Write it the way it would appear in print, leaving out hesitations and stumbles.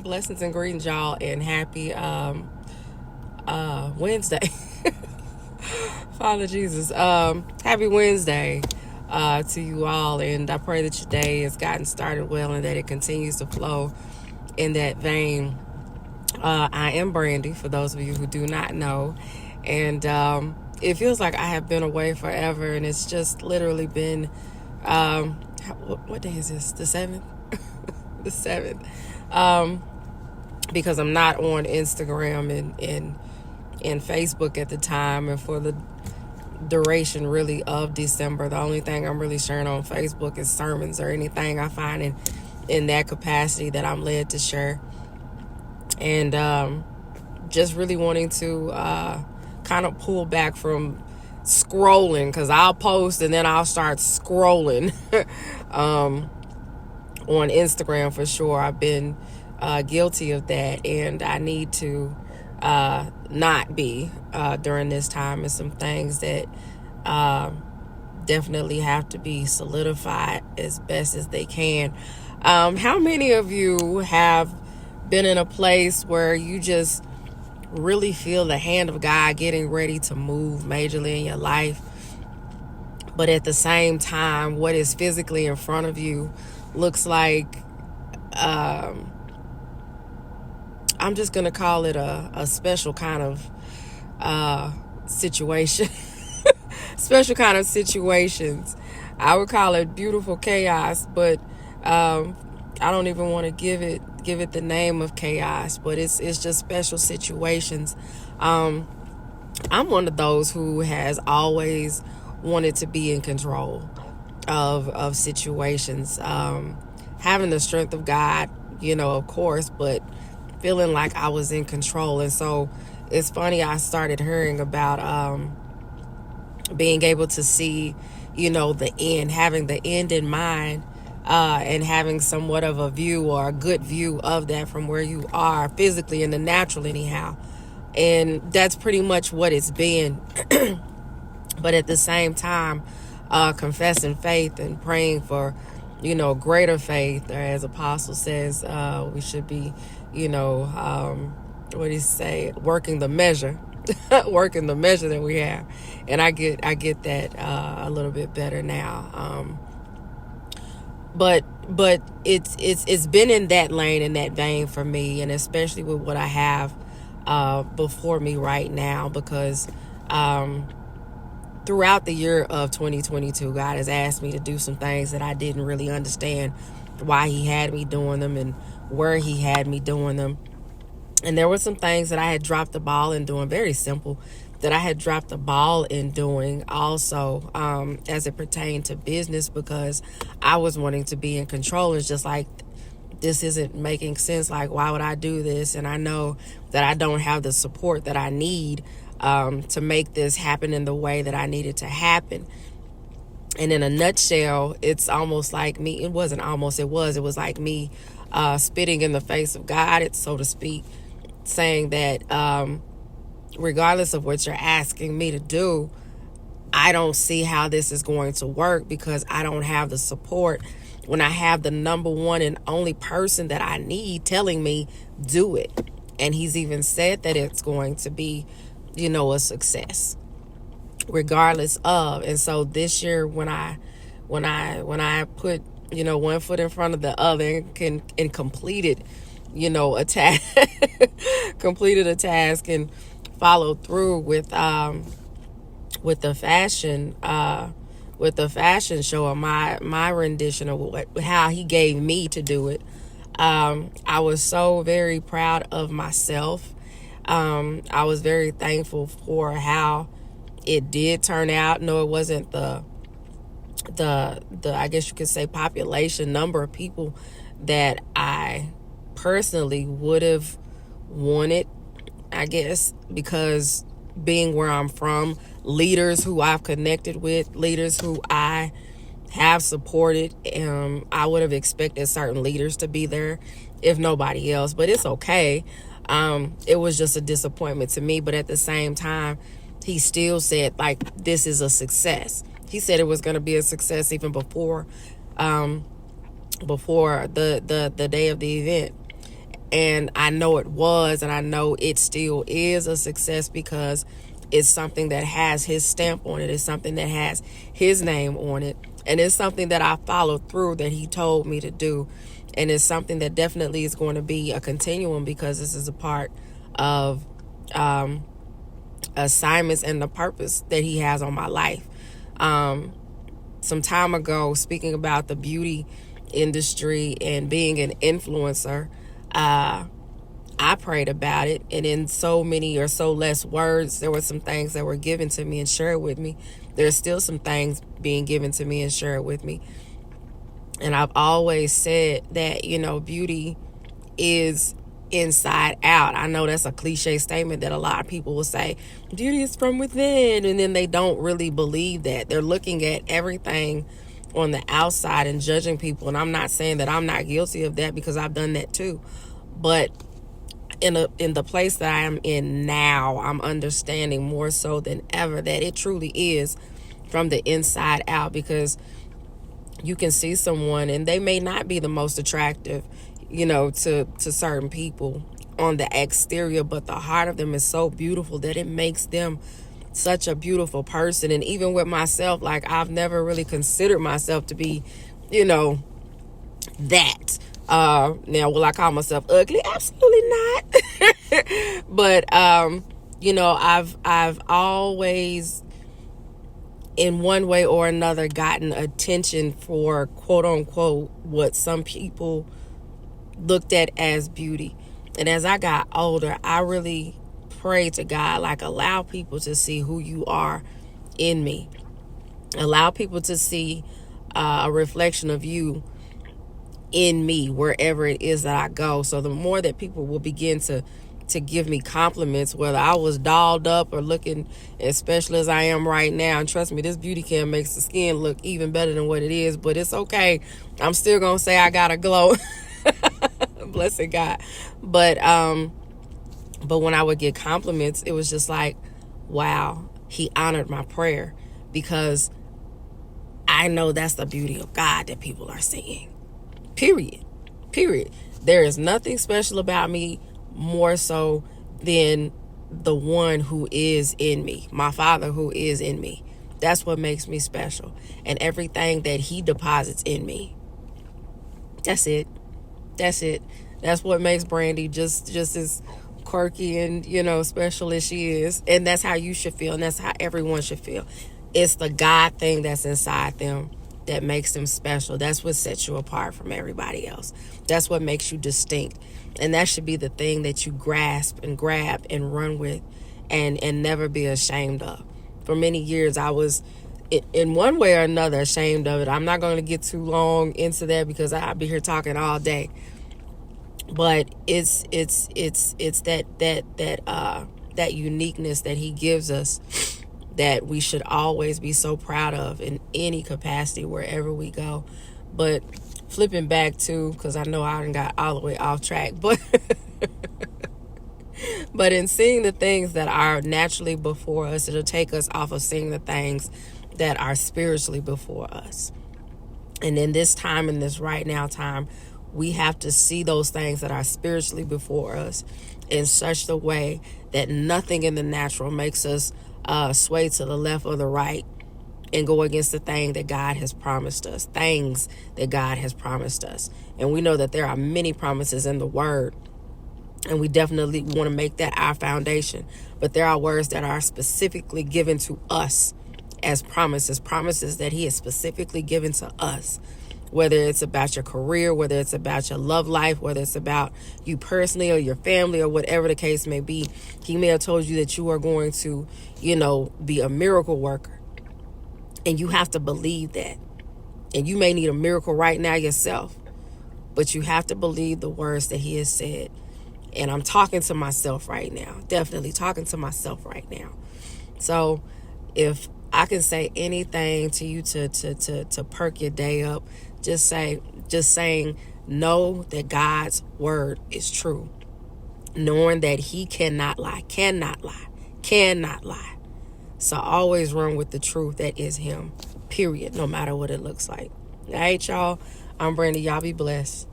Blessings and greetings, y'all, and happy Wednesday. Father Jesus, happy Wednesday to you all, and I pray that your day has gotten started well and that it continues to flow in that vein. I am Brandy, for those of you who do not know, and it feels like I have been away forever, and it's just literally been, what day is this? The 7th? The 7th. Because I'm not on Instagram and Facebook at the time, and for the duration really of December, the only thing I'm really sharing on Facebook is sermons or anything I find in that capacity that I'm led to share. And just really wanting to kind of pull back from scrolling, because I'll post and then I'll start scrolling on Instagram for sure. I've been guilty of that, and I need to not be during this time. And some things that definitely have to be solidified as best as they can. How many of you have been in a place where you just really feel the hand of God getting ready to move majorly in your life, but at the same time, what is physically in front of you looks like, I'm just going to call it a special kind of situation. Special kind of situations. I would call it beautiful chaos, but I don't even want to give it the name of chaos, but it's just special situations. I'm one of those who has always wanted to be in control of situations, having the strength of God, of course, but feeling like I was in control. And so it's funny, I started hearing about being able to see, the end, having the end in mind, and having somewhat of a view or a good view of that from where you are physically in the natural anyhow. And that's pretty much what it's been. But at the same time, confessing faith and praying for, greater faith, or as Apostle says, we should be, what do you say, working the measure, working the measure that we have. And I get that a little bit better now. But it's been in that lane, in that vein for me, and especially with what I have before me right now, because throughout the year of 2022, God has asked me to do some things that I didn't really understand why he had me doing them and where he had me doing them. And there were some things that I had dropped the ball in doing, very simple, that I had dropped the ball in doing also, as it pertained to business, because I was wanting to be in control. It's just like, this isn't making sense. Like, why would I do this? And I know that I don't have the support that I need to make this happen in the way that I need it to happen. And in a nutshell, it's almost like me. It wasn't almost, it was like me spitting in the face of God, it's so to speak, saying that regardless of what you're asking me to do, I don't see how this is going to work, because I don't have the support when I have the number one and only person that I need telling me do it. And he's even said that it's going to be, a success regardless of. And so this year, when I put, one foot in front of the other and completed, a task, completed a task and followed through with the fashion show, or my rendition of how he gave me to do it. I was so very proud of myself. I was very thankful for how it did turn out. No, it wasn't the I guess you could say population number of people that I personally would have wanted, I guess, because being where I'm from, leaders who I've connected with, leaders who I have supported, I would have expected certain leaders to be there, if nobody else. But it's okay. It was just a disappointment to me. But at the same time, he still said, like, this is a success. He said it was going to be a success even before the day of the event. And I know it was, and I know it still is a success because it's something that has his stamp on it. It's something that has his name on it. And it's something that I followed through, that he told me to do. And it's something that definitely is going to be a continuum, because this is a part of assignments and the purpose that he has on my life. Some time ago, speaking about the beauty industry and being an influencer, I prayed about it, and in so many or so less words, there were some things that were given to me and shared with me. There's still some things being given to me and shared with me. And I've always said that, beauty is inside out. I know that's a cliche statement that a lot of people will say, beauty is from within, and then they don't really believe that. They're looking at everything on the outside and judging people. And I'm not saying that I'm not guilty of that, because I've done that too. But in the place that I am in now, I'm understanding more so than ever that it truly is from the inside out, because you can see someone and they may not be the most attractive, to certain people on the exterior, but the heart of them is so beautiful that it makes them such a beautiful person. And even with myself, like, I've never really considered myself to be, that. Now, will I call myself ugly? Absolutely not. But, I've always, in one way or another, gotten attention for, quote unquote, what some people looked at as beauty. And as I got older, I really prayed to God, like, allow people to see who you are in me. Allow people to see a reflection of you in me wherever it is that I go. So the more that people will begin to give me compliments, whether I was dolled up or looking as special as I am right now, and trust me, this beauty cam makes the skin look even better than what it is, but it's okay. I'm still gonna say I got a glow. Blessed God. But when I would get compliments, it was just like, wow, he honored my prayer, because I know that's the beauty of God that people are seeing. Period. There is nothing special about me more so than the one who is in me, my Father who is in me. That's what makes me special. And everything that he deposits in me. That's it. That's what makes Brandy just as quirky and, special as she is. And that's how you should feel. And that's how everyone should feel. It's the God thing that's inside them that makes them special. That's what sets you apart from everybody else. That's what makes you distinct. And that should be the thing that you grasp and grab and run with and never be ashamed of. For many years, I was, in one way or another, ashamed of it. I'm not going to get too long into that, because I'll be here talking all day. But it's that uniqueness that he gives us, that we should always be so proud of in any capacity wherever we go. But flipping back to, because I know I done got all the way off track, but but in seeing the things that are naturally before us, it'll take us off of seeing the things that are spiritually before us. And in this time, in this right now time, we have to see those things that are spiritually before us in such a way that nothing in the natural makes us sway to the left or the right and go against the thing that God has promised us, things that God has promised us. And we know that there are many promises in the word, and we definitely want to make that our foundation. But there are words that are specifically given to us as promises that he has specifically given to us. Whether it's about your career, whether it's about your love life, whether it's about you personally or your family or whatever the case may be. He may have told you that you are going to, be a miracle worker. And you have to believe that. And you may need a miracle right now yourself. But you have to believe the words that he has said. And I'm talking to myself right now. Definitely talking to myself right now. So if I can say anything to you to perk your day up, just saying, know that God's word is true. Knowing that he cannot lie. So always run with the truth that is him. Period. No matter what it looks like. All right, y'all. I'm Brandy. Y'all be blessed.